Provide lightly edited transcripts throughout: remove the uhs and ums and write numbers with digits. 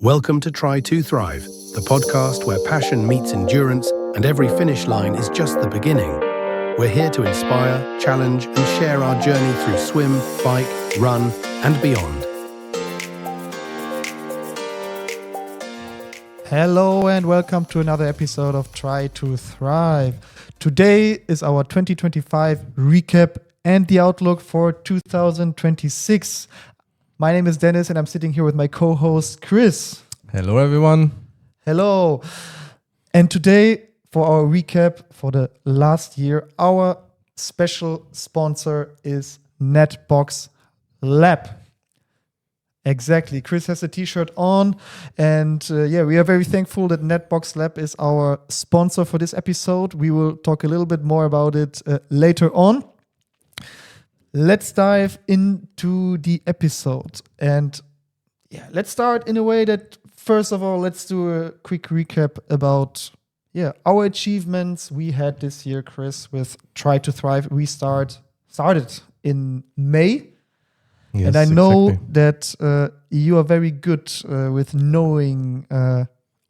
Welcome to Try to Thrive, the podcast where passion meets endurance and every finish line is just the beginning. We're here to inspire, challenge, and share our journey through swim, bike, run, and beyond. Hello and welcome to another episode of Try to Thrive. Today is our 2025 recap and the outlook for 2026. My name is Dennis and I'm sitting here with my co-host Chris. Hello everyone. Hello. And today for our recap for the last year, our special sponsor is Netbox Lab. Exactly. Chris has a t-shirt on and we are very thankful that Netbox Lab is our sponsor for this episode. We will talk a little bit more about it later on. Let's dive into the episode and let's start in a way that first of all, let's do a quick recap about our achievements we had this year, Chris, with Try to Thrive. We started in May. Yes, and I know exactly. that you are very good with knowing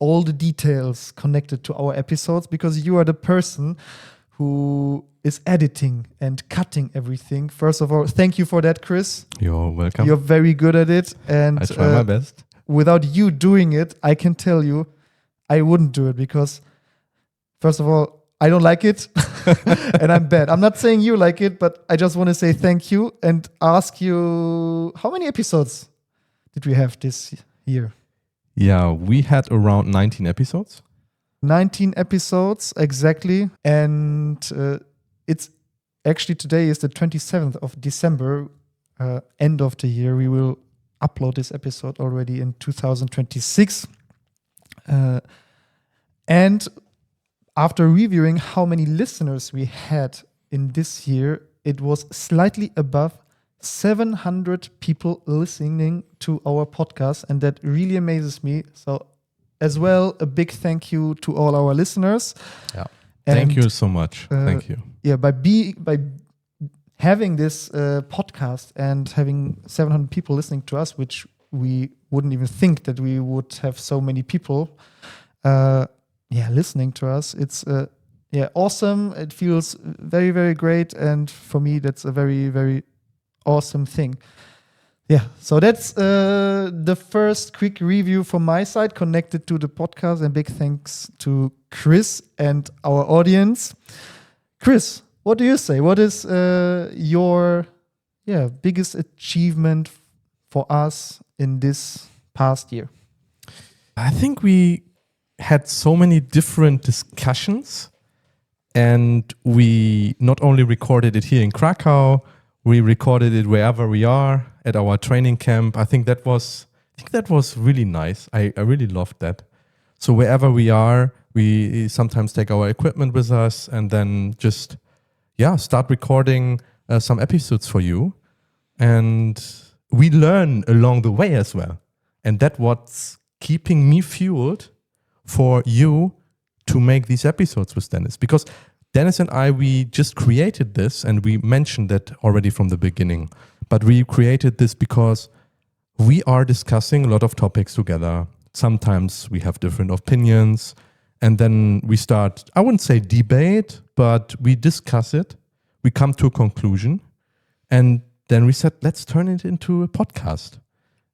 all the details connected to our episodes because you are the person who is editing and cutting everything. First of all, thank you for that, Chris. You're welcome. You're very good at it. And I try my best. Without you doing it, I can tell you, I wouldn't do it because, first of all, I don't like it and I'm bad. I'm not saying you like it, but I just want to say thank you and ask you, how many episodes did we have this year? Yeah, we had around 19 episodes. 19 episodes, exactly. And it's actually today is the 27th of December, end of the year. We will upload this episode already in 2026. And after reviewing how many listeners we had in this year, it was slightly above 700 people listening to our podcast. And that really amazes me. So as well, a big thank you to all our listeners. Yeah. Thank you so much. Thank you. Yeah, by having this podcast and having 700 people listening to us, which we wouldn't even think that we would have so many people listening to us. It's awesome. It feels very, very great. And for me, that's a very, very awesome thing. Yeah, so that's the first quick review from my side connected to the podcast, and big thanks to Chris and our audience. Chris, what do you say? What is your biggest achievement for us in this past year? I think we had so many different discussions, and we not only recorded it here in Krakow, we recorded it wherever we are at our training camp. I think that was really nice. I really loved that. So wherever we are, we sometimes take our equipment with us and then just start recording some episodes for you. And we learn along the way as well. And that's what's keeping me fueled for you to make these episodes with Dennis. Because Dennis and I, we just created this, and we mentioned that already from the beginning. But we created this because we are discussing a lot of topics together. Sometimes we have different opinions, and then we start, I wouldn't say debate, but we discuss it. We come to a conclusion, and then we said, let's turn it into a podcast.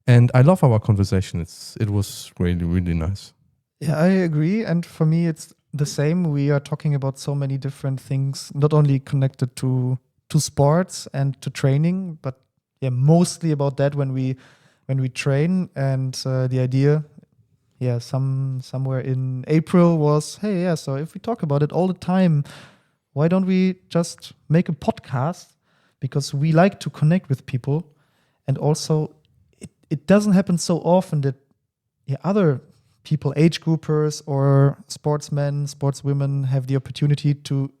And I love our conversation. It was really, really nice. Yeah, I agree. And for me, it's the same. We are talking about so many different things, not only connected to sports and to training, but mostly about that when we train. And the idea, somewhere in April was, so if we talk about it all the time, why don't we just make a podcast? Because we like to connect with people, and also it doesn't happen so often that other people, age groupers or sportsmen, sportswomen have the opportunity to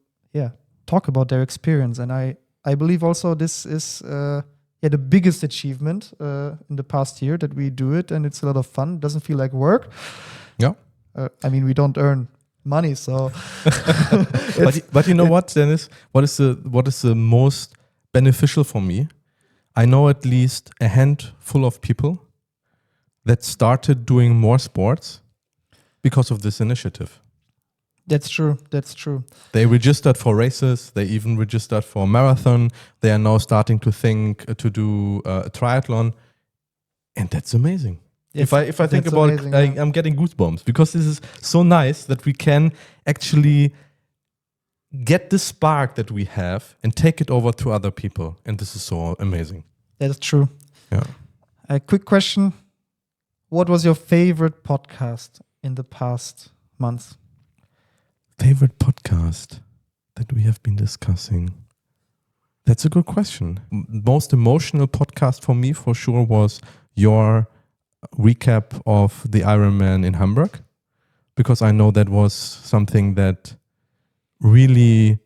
talk about their experience. And I believe also this is the biggest achievement in the past year that we do it, and it's a lot of fun. It doesn't feel like work. Yeah. We don't earn money, so but you know what, Dennis? What is the most beneficial for me? I know at least a handful of people that started doing more sports because of this initiative. That's true. That's true. They registered for races. They even registered for marathon. They are now starting to think to do a triathlon, and that's amazing. If I think about it, I'm getting goosebumps because this is so nice that we can actually get the spark that we have and take it over to other people, and this is so amazing. That's true. Yeah. A quick question: what was your favorite podcast in the past months? Favorite podcast that we have been discussing? That's a good question. Most emotional podcast for me, for sure, was your recap of the Ironman in Hamburg, because I know that was something that really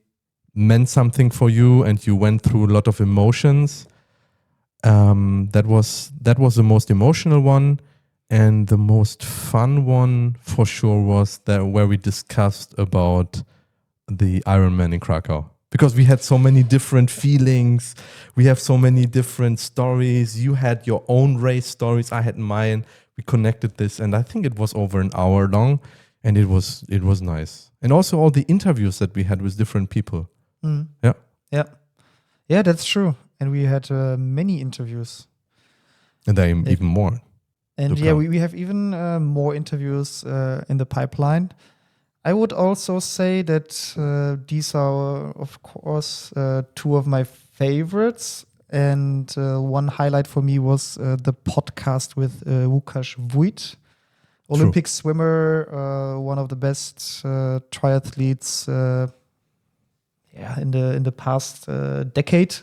meant something for you, and you went through a lot of emotions. That was the most emotional one. And the most fun one for sure was that where we discussed about the Ironman in Krakow, because we had so many different feelings. We have so many different stories. You had your own race stories. I had mine. We connected this, and I think it was over an hour long, and it was nice. And also all the interviews that we had with different people. Yeah, that's true. And we had many interviews. And there are even more. And we have even more interviews in the pipeline. I would also say that these are, of course, two of my favorites. And one highlight for me was the podcast with Luksaz Wojt, Olympic swimmer, one of the best triathletes in the past decade,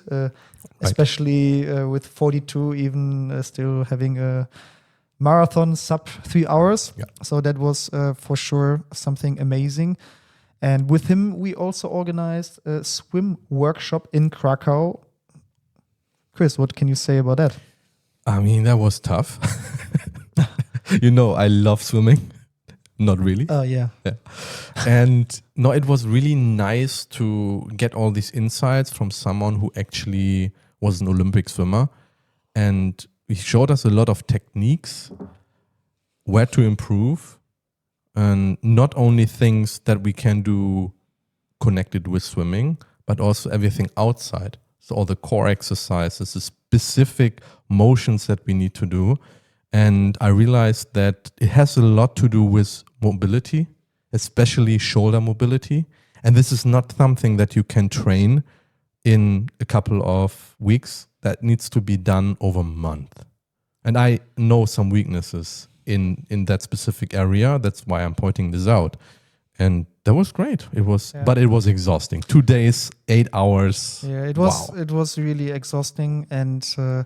especially with 42, even still having a marathon sub 3 hours. Yeah. So that was for sure something amazing. And with him, we also organized a swim workshop in Krakow. Chris, what can you say about that? I mean, that was tough. I love swimming. Not really. Oh, yeah. And no, it was really nice to get all these insights from someone who actually was an Olympic swimmer. And he showed us a lot of techniques, where to improve, and not only things that we can do connected with swimming, but also everything outside. So all the core exercises, the specific motions that we need to do. And I realized that it has a lot to do with mobility, especially shoulder mobility. And this is not something that you can train in a couple of weeks. That needs to be done over a month. And I know some weaknesses in that specific area. That's why I'm pointing this out. And that was great. But it was exhausting. 2 days, 8 hours. Yeah, it was. Wow. It was really exhausting, and a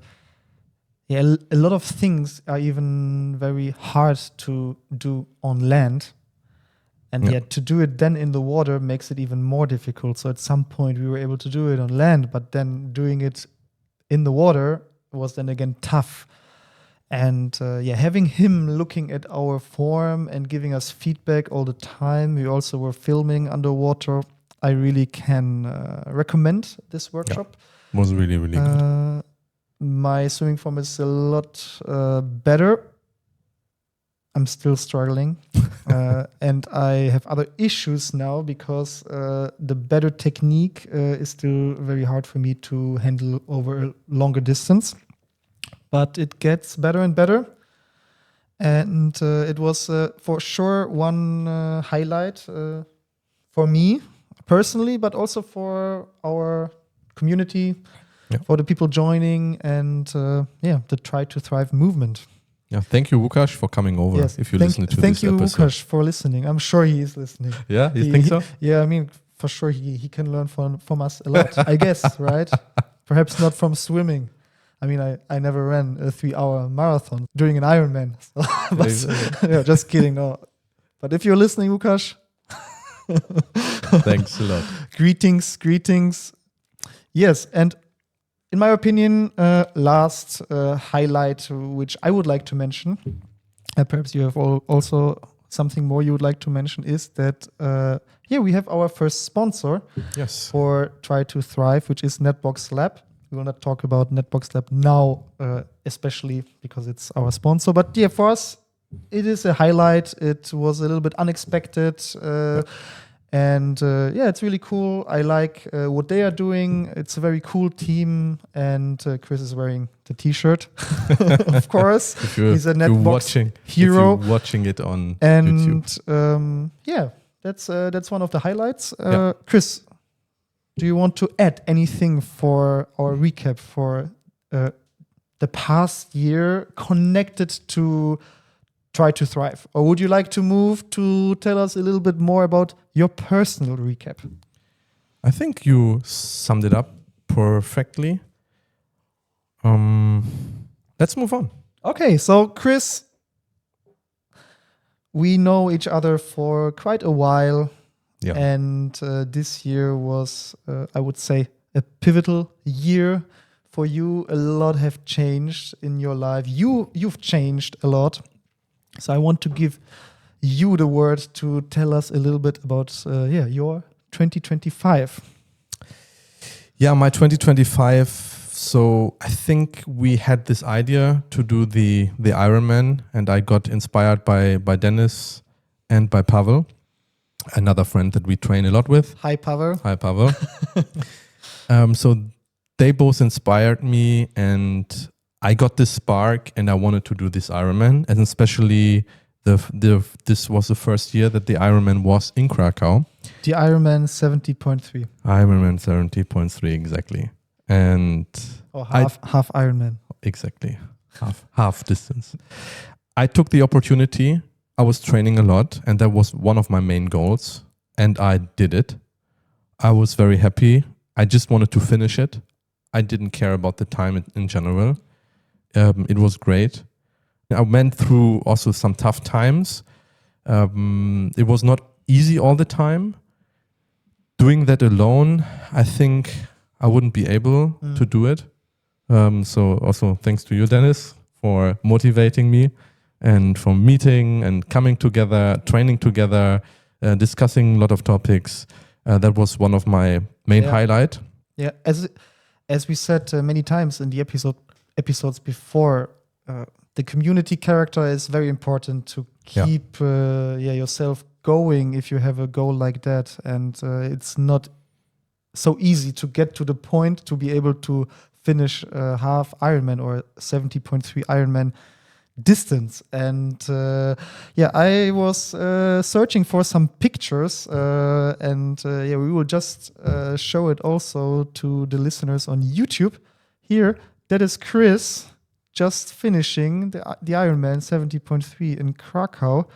lot of things are even very hard to do on land, and yet to do it then in the water makes it even more difficult. So at some point we were able to do it on land, but then doing it in the water was then again tough. And having him looking at our form and giving us feedback all the time. We also were filming underwater. I really can recommend this workshop. It was really, really good. My swimming form is a lot better. I'm still struggling. And I have other issues now because the better technique is still very hard for me to handle over a longer distance. But it gets better and better. And it was for sure one highlight for me personally, but also for our community, for the people joining, and the Try to Thrive movement. Yeah, thank you, Luksaz, for coming over. Yes, if you listen to this thank you, episode. Luksaz, for listening. I'm sure he is listening. Yeah, you think so? Yeah, I mean, for sure he can learn from us a lot, I guess, right? Perhaps not from swimming. I mean, I never ran a 3-hour marathon during an Ironman. So just kidding, no. But if you're listening, Luksaz, thanks a lot. Greetings. Yes, and in my opinion, last highlight which I would like to mention, perhaps you have also something more you would like to mention, is that we have our first sponsor Yes. for Try to Thrive, which is Netbox Lab. We will not talk about Netbox Lab now, especially because it's our sponsor. But yeah, for us, it is a highlight. It was a little bit unexpected. And it's really cool. I like what they are doing. It's a very cool team. And Chris is wearing the T-shirt, of course. He's a Netbox hero. If you're watching it on YouTube. And that's one of the highlights. Chris, do you want to add anything for our recap for the past year connected to Try to Thrive? Or would you like to move to tell us a little bit more about your personal recap? I think you summed it up perfectly. Let's move on. Okay, so Chris, we know each other for quite a while. Yeah. And this year was, I would say, a pivotal year for you. A lot have changed in your life. You've changed a lot. So I want to give you the word to tell us a little bit about your 2025. Yeah, my 2025. So I think we had this idea to do the Ironman, and I got inspired by Dennis and by Pavel, another friend that we train a lot with. Hi, Pavel. Hi, Pavel. So they both inspired me, and I got this spark, and I wanted to do this Ironman, and especially this was the first year that the Ironman was in Krakow. The Ironman 70.3. Ironman 70.3, exactly. And half Ironman. Exactly. Half distance. I took the opportunity. I was training a lot, and that was one of my main goals, and I did it. I was very happy. I just wanted to finish it. I didn't care about the time in general. It was great. I went through also some tough times. It was not easy all the time. Doing that alone, I think I wouldn't be able to do it. So also thanks to you, Dennis, for motivating me and for meeting and coming together, training together, discussing a lot of topics. That was one of my main highlight. Yeah, as we said many times in the episodes before, the community character is very important to keep yourself going if you have a goal like that. And it's not so easy to get to the point to be able to finish half Ironman or 70.3 Ironman distance. And I was searching for some pictures and we will just show it also to the listeners on YouTube. Here, that is Chris just finishing the Ironman 70.3 in Krakow.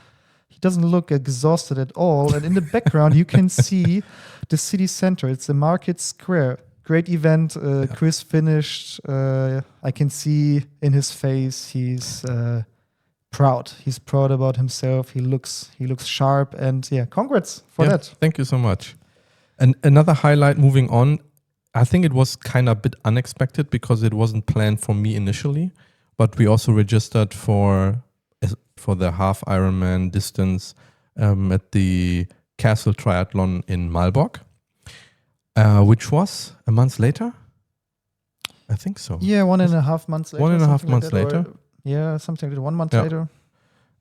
He doesn't look exhausted at all. And in the background, you can see the city center. It's the market square. Great event. Chris finished. I can see in his face he's proud. He's proud about himself. He looks sharp. And congrats for that. Thank you so much. And another highlight moving on, I think it was kind of a bit unexpected because it wasn't planned for me initially, but we also registered for the half Ironman distance at the Castle Triathlon in Malbork, which was a month later. I think so. Yeah, 1.5 months later. 1.5 months later. Something like that. 1 month later.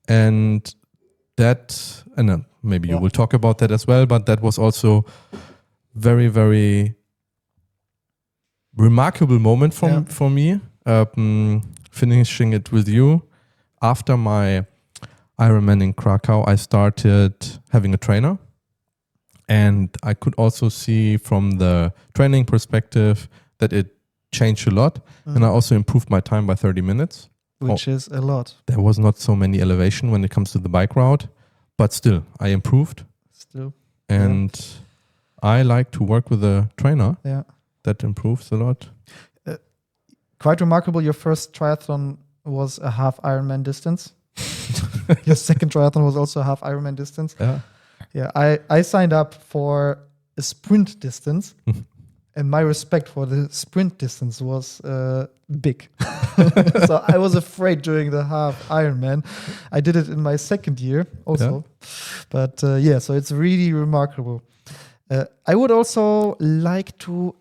And that, and maybe you will talk about that as well, but that was also very, very remarkable moment for me, finishing it with you. After my Ironman in Krakow, I started having a trainer, and I could also see from the training perspective that it changed a lot, and I also improved my time by 30 minutes. Which is a lot. There was not so many elevation when it comes to the bike route, but still, I improved. And I like to work with a trainer. Yeah. That improves a lot. Quite remarkable. Your first triathlon was a half Ironman distance. Your second triathlon was also a half Ironman distance. Yeah. I signed up for a sprint distance, and my respect for the sprint distance was big. So I was afraid during the half Ironman. I did it in my second year also. But so it's really remarkable. I would also like to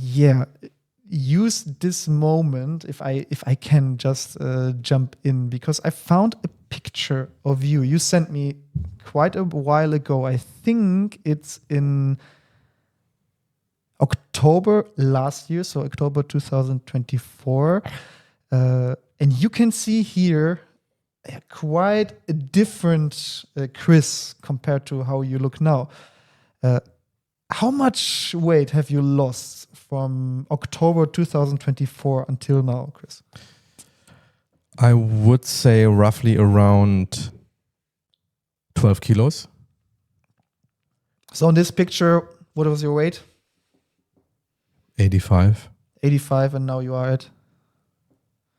yeah, use this moment if I can just jump in, because I found a picture of you. You sent me quite a while ago. I think it's in October last year, so October 2024. And you can see here quite a different Chris compared to how you look now. How much weight have you lost from October 2024 until now, Chris? I would say roughly around 12 kilos. So in this picture, what was your weight? 85. 85, and now you are at?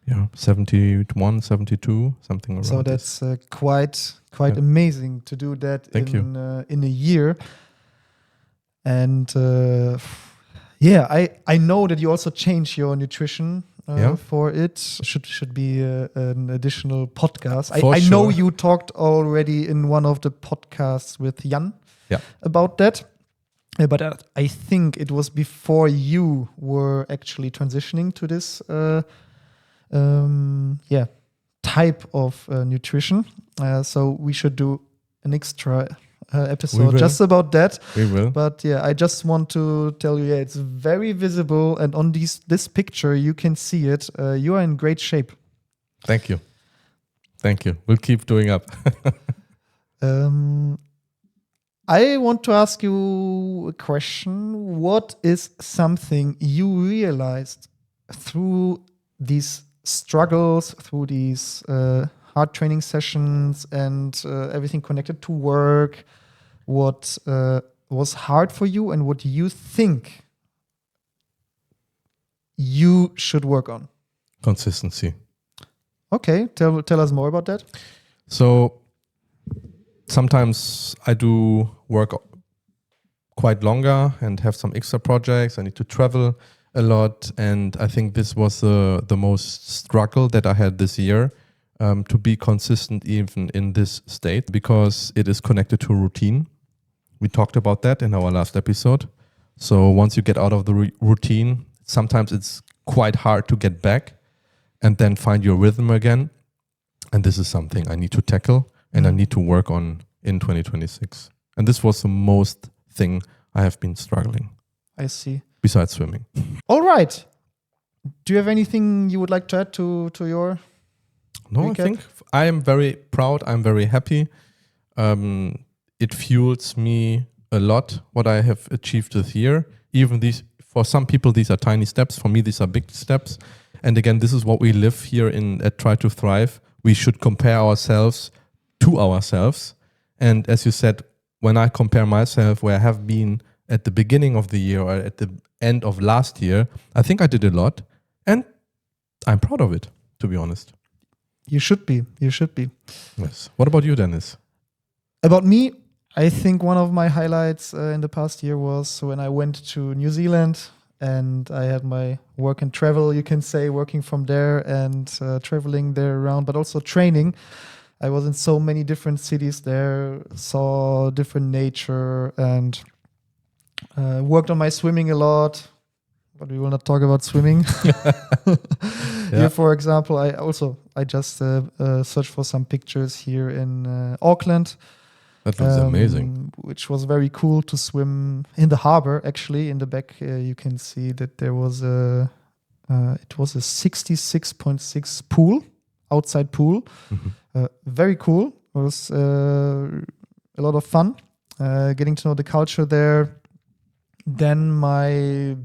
Yeah, 71, 72, something around. So that's quite amazing to do that in a year. And I know that you also change your nutrition for it. Should be an additional podcast. I know you talked already in one of the podcasts with Jan about that. But I think it was before you were actually transitioning to this type of nutrition. So we should do an extra episode just about that. We will. But I just want to tell you, it's very visible, and on this picture you can see it. You are in great shape. Thank you. We'll keep doing up. I want to ask you a question. What is something you realized through these struggles, through these hard training sessions and everything connected to work? What was hard for you, and what you think you should work on? Consistency. Okay, tell us more about that. So sometimes I do work quite longer and have some extra projects. I need to travel a lot, and I think this was the most struggle that I had this year, to be consistent even in this state, because it is connected to routine. We talked about that in our last episode. So once you get out of the routine, sometimes it's quite hard to get back and then find your rhythm again. And this is something I need to tackle and I need to work on in 2026. And this was the most thing I have been struggling. I see. Besides swimming. All right. Do you have anything you would like to add to your No, recap? I think I am very proud. I'm very happy. It fuels me a lot what I have achieved this year. Even these, for some people, these are tiny steps. For me, these are big steps. And again, this is what we live here at Try to Thrive. We should compare ourselves to ourselves. And as you said, when I compare myself where I have been at the beginning of the year or at the end of last year, I think I did a lot. And I'm proud of it, to be honest. You should be. Yes. What about you, Dennis? About me, I think one of my highlights in the past year was when I went to New Zealand and I had my work and travel, you can say, working from there and traveling there around, but also training. I was in so many different cities there, saw different nature, and worked on my swimming a lot. But we will not talk about swimming. Here, for example, I just searched for some pictures here in Auckland. That looks amazing. Which was very cool to swim in the harbor. Actually, in the back, you can see that there was it was a 66.6 pool, outside pool. Mm-hmm. Very cool. It was a lot of fun, getting to know the culture there. Then my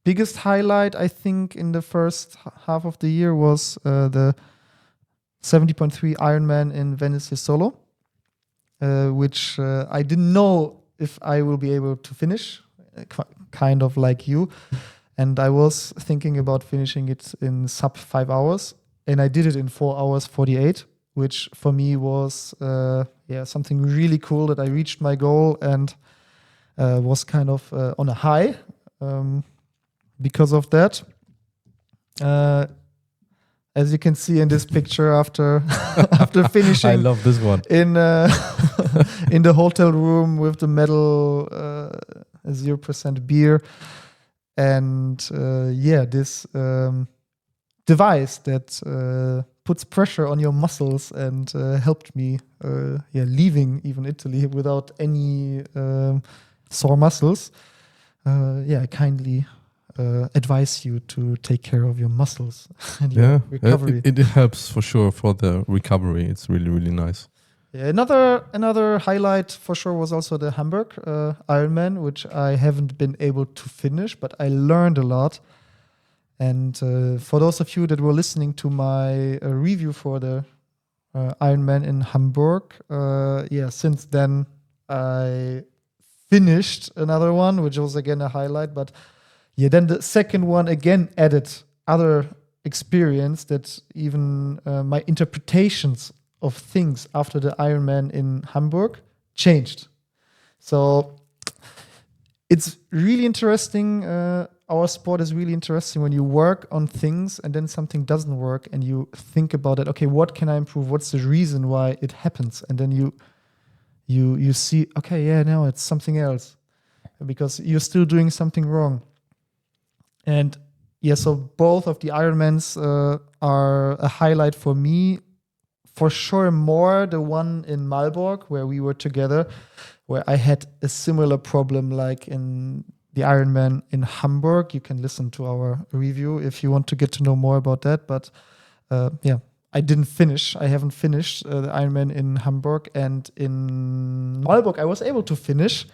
biggest highlight, I think, in the first half of the year was the 70.3 Ironman in Venice solo. Which I didn't know if I will be able to finish, kind of like you. And I was thinking about finishing it in sub 5 hours. And I did it in 4 hours 48, which for me was something really cool, that I reached my goal and was kind of on a high because of that. As you can see in this picture, after finishing, I love this one in the hotel room with the medal, 0% beer, And this device that puts pressure on your muscles and helped me leaving even Italy without any sore muscles. I kindly advise you to take care of your muscles and your recovery. It helps for sure for the recovery. It's really, really nice. Yeah, another highlight for sure was also the Hamburg Ironman, which I haven't been able to finish, but I learned a lot. And for those of you that were listening to my review for the Ironman in Hamburg, since then I finished another one, which was again a highlight. But then the second one again added other experience that even my interpretations of things after the Ironman in Hamburg changed. So it's really interesting. Our sport is really interesting when you work on things and then something doesn't work and you think about it. Okay, what can I improve? What's the reason why it happens? And then you see, okay, no, it's something else because you're still doing something wrong. And so both of the Ironmans are a highlight for me. For sure, more the one in Malbork where we were together, where I had a similar problem like in the Ironman in Hamburg. You can listen to our review if you want to get to know more about that. But I didn't finish. I haven't finished the Ironman in Hamburg, and in Malbork I was able to finish.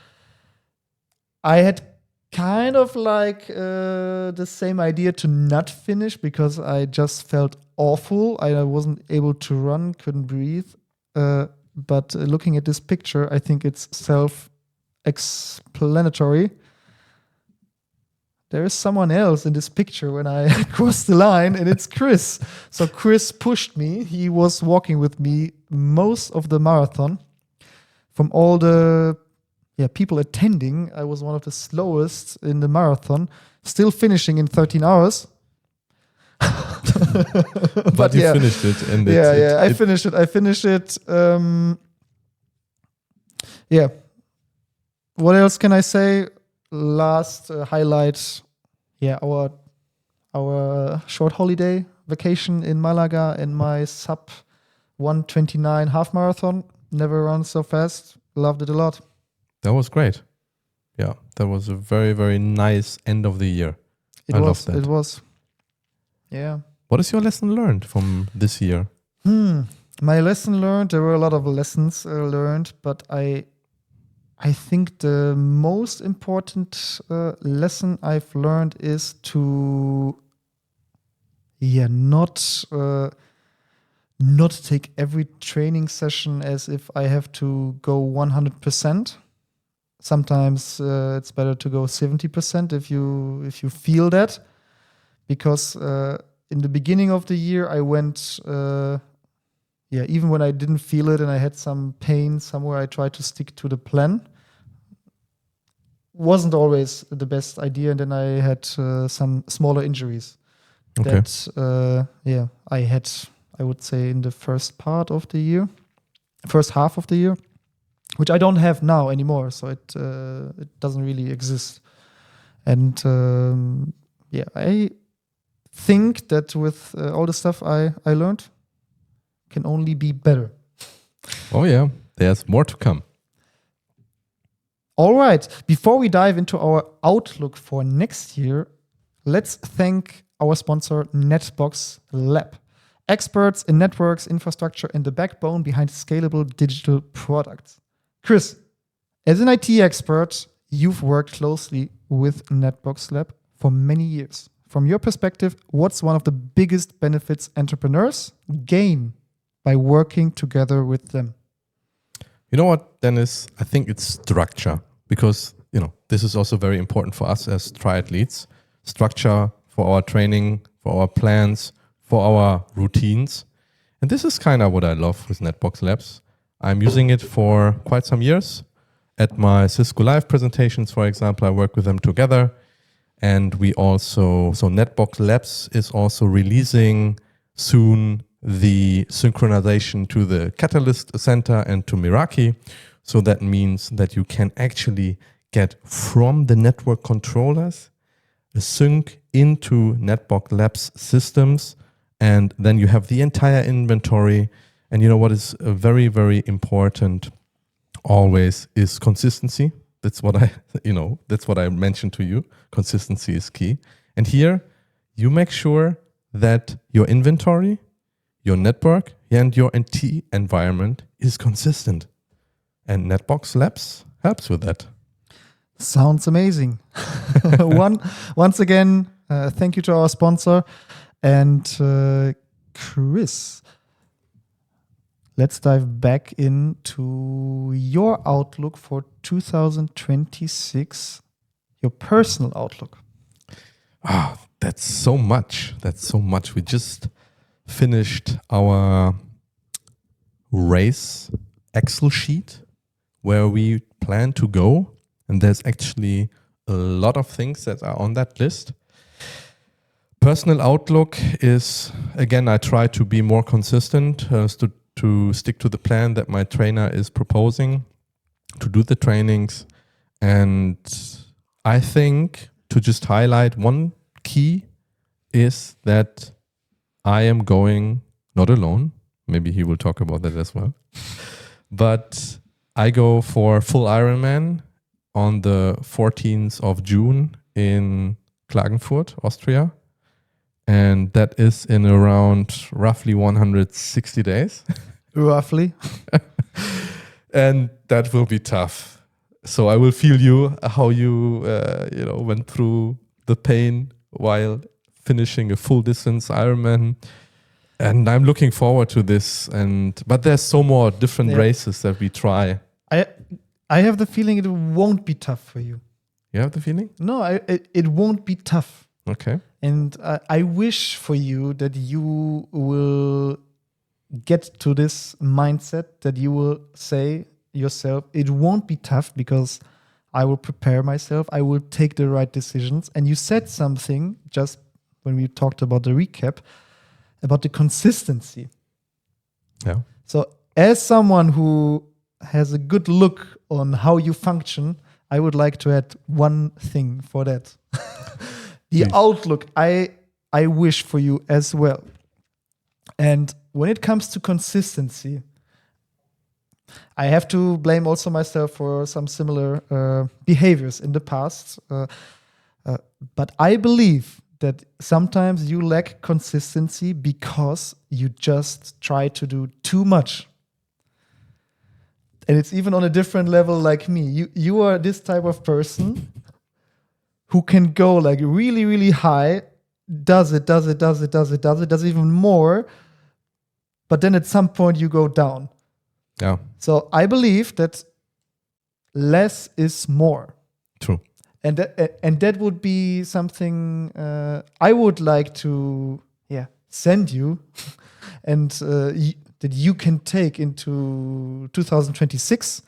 I had kind of like the same idea to not finish because I just felt awful. I wasn't able to run, couldn't breathe. But looking at this picture, I think it's self-explanatory. There is someone else in this picture when I crossed the line, and it's Chris. So Chris pushed me. He was walking with me most of the marathon. From all the people attending, I was one of the slowest in the marathon, still finishing in 13 hours. but you finished it. And I finished it. What else can I say? Last highlight, our short holiday vacation in Malaga and my sub 1:29 half marathon. Never run so fast. Loved it a lot. That was great. Yeah, that was a very, very nice end of the year. It was. Yeah. What is your lesson learned from this year? My lesson learned, there were a lot of lessons learned, but I think the most important lesson I've learned is to not take every training session as if I have to go 100%. Sometimes it's better to go 70% if you feel that, because in the beginning of the year I went even when I didn't feel it and I had some pain somewhere, I tried to stick to the plan. Wasn't always the best idea, and then I had some smaller injuries that I had, I would say, in the first half of the year, which I don't have now anymore, so it doesn't really exist. And I think that with all the stuff I learned, can only be better. Oh yeah, there's more to come. All right, before we dive into our outlook for next year, let's thank our sponsor, Netbox Lab. Experts in networks, infrastructure, and the backbone behind scalable digital products. Chris, as an IT expert, you've worked closely with Netbox Lab for many years. From your perspective, what's one of the biggest benefits entrepreneurs gain by working together with them? You know what, Dennis? I think it's structure, because this is also very important for us as triathletes. Structure for our training, for our plans, for our routines. And this is kind of what I love with Netbox Labs. I'm using it for quite some years. At my Cisco Live presentations, for example, I work with them together. And we also, Netbox Labs is also releasing soon the synchronization to the Catalyst Center and to Meraki. So that means that you can actually get from the network controllers sync into Netbox Labs systems, and then you have the entire inventory. And you know what is very, very important always is consistency. That's what I mentioned to you. Consistency is key. And here you make sure that your inventory, your network, and your NT environment is consistent. And Netbox Labs helps with that. Sounds amazing. Once again, thank you to our sponsor. And Chris, let's dive back into your outlook for 2026, your personal outlook. That's so much. We just finished our race Excel sheet where we plan to go. And there's actually a lot of things that are on that list. Personal outlook is, again, I try to be more consistent, to stick to the plan that my trainer is proposing, to do the trainings. And I think to just highlight one key is that I am going not alone. Maybe he will talk about that as well. But I go for full Ironman on the 14th of June in Klagenfurt, Austria. And that is in around roughly 160 days. Roughly. And that will be tough. So I will feel you, how you went through the pain while finishing a full distance Ironman. And I'm looking forward to this. But there's so more different races that we try. I have the feeling it won't be tough for you. You have the feeling? No, it won't be tough. Okay. And I wish for you that you will get to this mindset, that you will say yourself, it won't be tough because I will prepare myself. I will take the right decisions. And you said something just when we talked about the recap about the consistency. Yeah. So as someone who has a good look on how you function, I would like to add one thing for that. The outlook, I wish for you as well. And when it comes to consistency, I have to blame also myself for some similar behaviors in the past. But I believe that sometimes you lack consistency because you just try to do too much. And it's even on a different level like me. You are this type of person who can go like really, really high, does even more, but then at some point you go down. Yeah. So I believe that less is more. True. And that would be something I would like to send you and that you can take into 2026.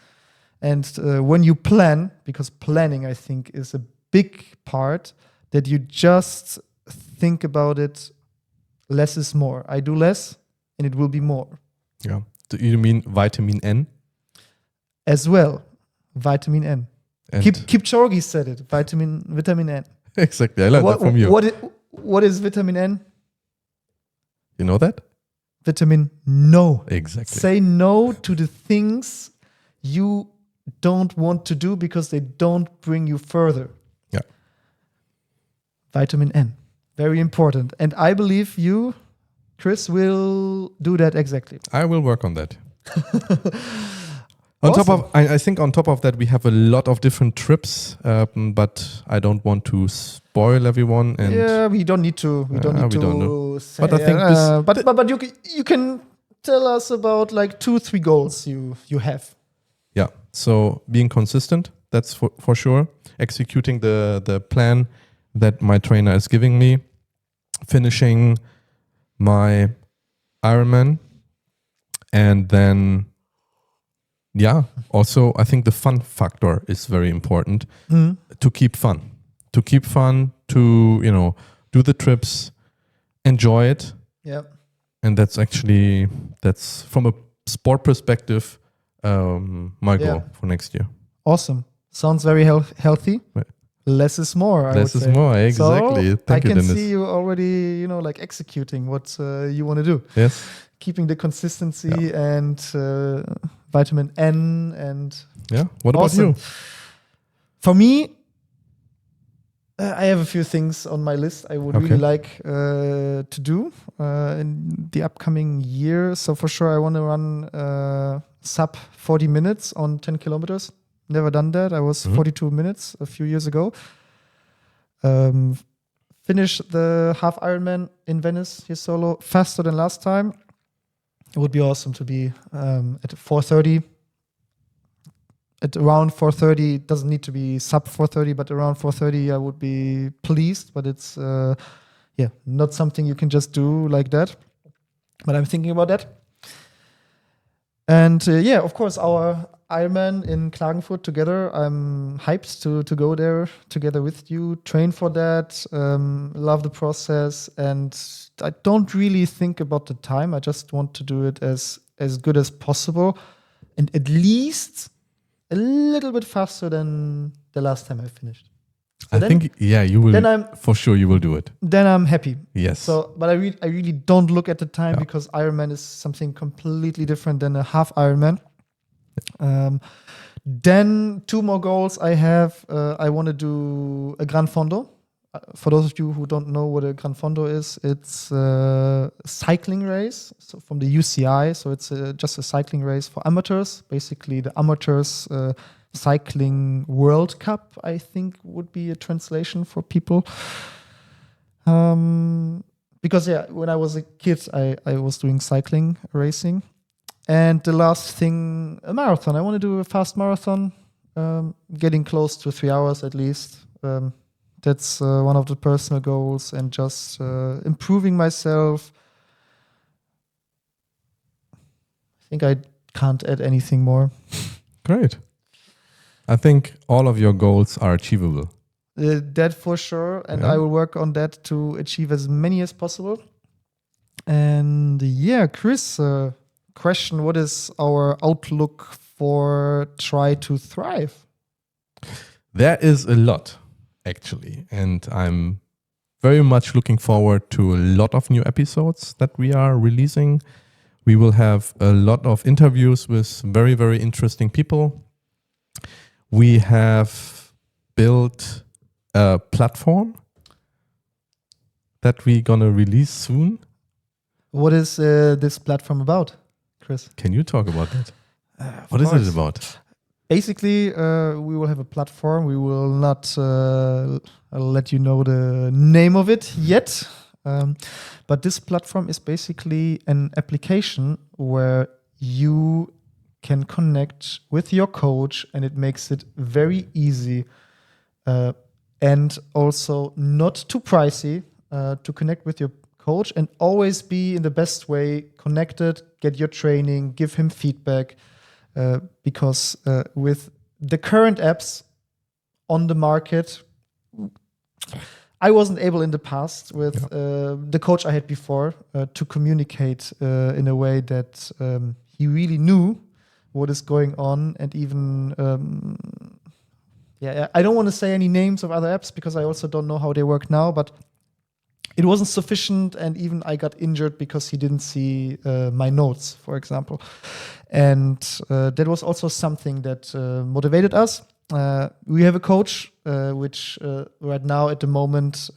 And when you plan, because planning, I think, is a big part, that you just think about it, less is more. I do less and it will be more. Yeah. Do you mean vitamin N? As well, vitamin N. Kipchoge said it, vitamin N. Exactly, I learned that from you. What is vitamin N? You know that? Vitamin no. Exactly. Say no to the things you don't want to do because they don't bring you further. Yeah. Vitamin N. Very important. And I believe you, Chris, will do that exactly. I will work on that. I think on top of that, we have a lot of different trips, but I don't want to spoil everyone. And we don't need to. We don't need to. Say, but I think but you can tell us about like 2-3 goals you have. Yeah. So being consistent, that's for sure. Executing the plan that my trainer is giving me. Finishing my Ironman, and then. Yeah. Also, I think the fun factor is very important. To keep fun, to do the trips, enjoy it. Yeah. And that's from a sport perspective, my goal for next year. Awesome. Sounds very healthy. less is more. Less is more, exactly. So Thank I you, can Dennis. see you already, like executing what you want to do. Yes. Keeping the consistency and vitamin N and Yeah. What about awesome. you? For me, I have a few things on my list I would really like to do in the upcoming year. So for sure, I want to run sub 40 minutes on 10 kilometers. Never done that. I was 42 minutes a few years ago. Finish the half Ironman in Venice here solo faster than last time. It would be awesome to be at 4:30. At around 4:30, it doesn't need to be sub 4:30, but around 4:30, I would be pleased. But it's not something you can just do like that. But I'm thinking about that. And of course, our Ironman in Klagenfurt together. I'm hyped to go there together with you, train for that, love the process. And I don't really think about the time. I just want to do it as good as possible. And at least a little bit faster than the last time I finished. So I think you will. Then for sure, you will do it. Then I'm happy. Yes. So, but I really don't look at the time because Ironman is something completely different than a half Ironman. Then 2 more goals I have. I want to do a Gran Fondo. For those of you who don't know what a Gran Fondo is, it's a cycling race. So from the UCI, so it's just a cycling race for amateurs. Basically, the amateurs cycling World Cup, I think, would be a translation for people. Because when I was a kid, I was doing cycling racing. And the last thing, a marathon. I want to do a fast marathon, getting close to 3 hours at least. That's one of the personal goals, and just improving myself. I think I can't add anything more. Great. I think all of your goals are achievable. That for sure. And I will work on that to achieve as many as possible. And Chris, question, what is our outlook for Try to Thrive? There is a lot, actually. And I'm very much looking forward to a lot of new episodes that we are releasing. We will have a lot of interviews with very, very interesting people. We have built a platform that we're going to release soon. What is this platform about, Chris? Can you talk about that? What is it about? Basically, we will have a platform. We will not let you know the name of it yet. But this platform is basically an application where you can connect with your coach, and it makes it very easy and also not too pricey to connect with your coach and always be in the best way connected, get your training, give him feedback. Because with the current apps on the market, I wasn't able in the past with the coach I had before to communicate in a way that he really knew what is going on. And even, I don't want to say any names of other apps because I also don't know how they work now, but it wasn't sufficient, and even I got injured because he didn't see my notes, for example. And that was also something that motivated us. We have a coach, which right now at the moment,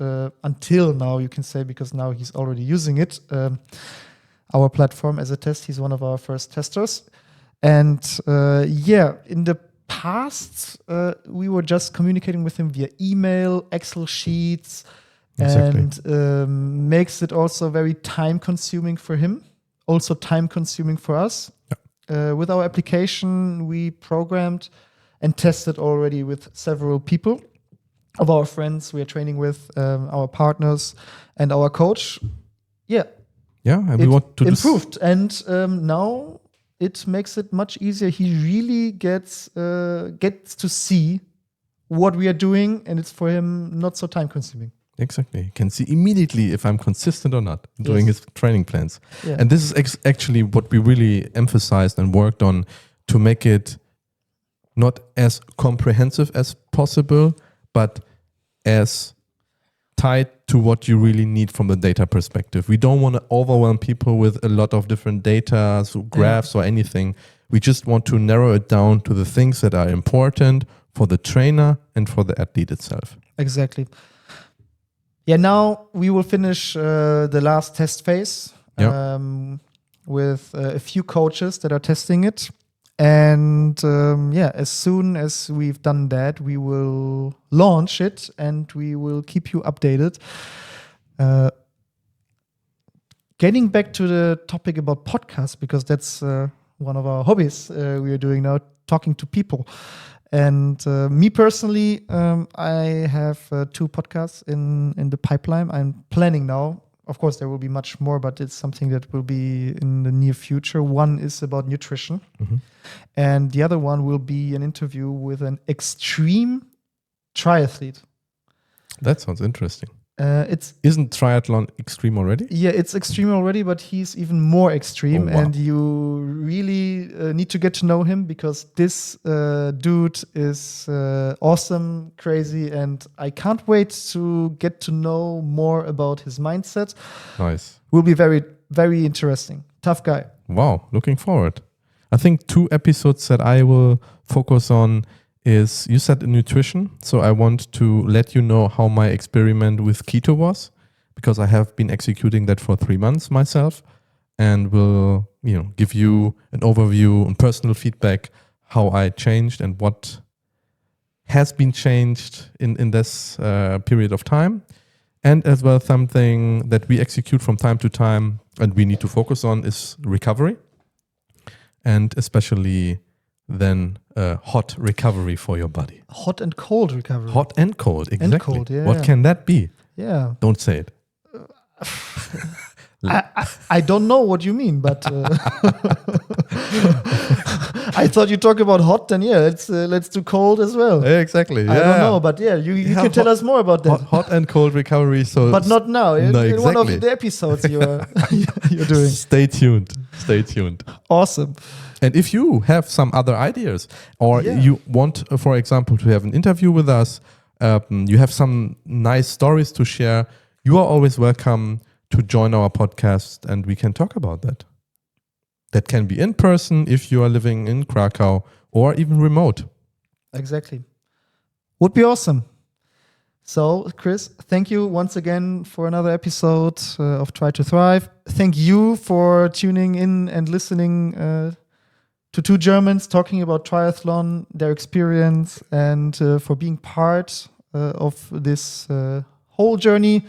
until now you can say, because now he's already using it, our platform as a test. He's one of our first testers. And in the past, we were just communicating with him via email, Excel sheets, Exactly. And makes it also very time consuming for him, also time consuming for us. With our application, we programmed and tested already with several people of our friends we are training with, our partners and our coach. And we want to improved, and now it makes it much easier. He really gets to see what we are doing, and it's for him not so time consuming. Exactly. He can see immediately if I'm consistent or not doing his training plans. Yeah. And this is actually what we really emphasized and worked on to make it not as comprehensive as possible, but as tied to what you really need from the data perspective. We don't want to overwhelm people with a lot of different data, so graphs or anything. We just want to narrow it down to the things that are important for the trainer and for the athlete itself. Exactly. Yeah, now we will finish the last test phase with a few coaches that are testing it. And as soon as we've done that, we will launch it and we will keep you updated. Getting back to the topic about podcasts, because that's one of our hobbies we are doing now, talking to people. And me personally, I have 2 podcasts in the pipeline. I'm planning now. Of course, there will be much more, but it's something that will be in the near future. One is about nutrition. And the other one will be an interview with an extreme triathlete. That sounds interesting. Isn't triathlon extreme already? Yeah, it's extreme already, but he's even more extreme. Oh, wow. And you really need to get to know him, because this dude is awesome, crazy, and I can't wait to get to know more about his mindset. Nice. Will be very, very interesting. Tough guy. Wow, looking forward. I think 2 episodes that I will focus on is, you said nutrition, so I want to let you know how my experiment with keto was, because I have been executing that for 3 months myself, and will give you an overview and personal feedback how I changed and what has been changed in this period of time. And as well, something that we execute from time to time and we need to focus on is recovery, and especially then hot recovery for your body. Hot and cold recovery. Hot and cold, exactly. And cold, yeah. What can that be? Yeah. Don't say it. I don't know what you mean, but I thought you talk about hot, then let's do cold as well. Yeah, exactly. Yeah. I don't know, but you can tell us more about that. Hot and cold recovery. So, but not now. In one of the episodes you're doing. Stay tuned. Stay tuned. Awesome. And if you have some other ideas, or you want, for example, to have an interview with us, you have some nice stories to share, you are always welcome to join our podcast and we can talk about that. That can be in person if you are living in Krakow, or even remote. Exactly. Would be awesome. So, Chris, thank you once again for another episode of Try to Thrive. Thank you for tuning in and listening to 2 Germans talking about triathlon, their experience, and for being part of this whole journey.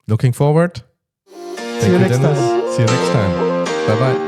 Looking forward. See you next time. See you next time. Bye-bye.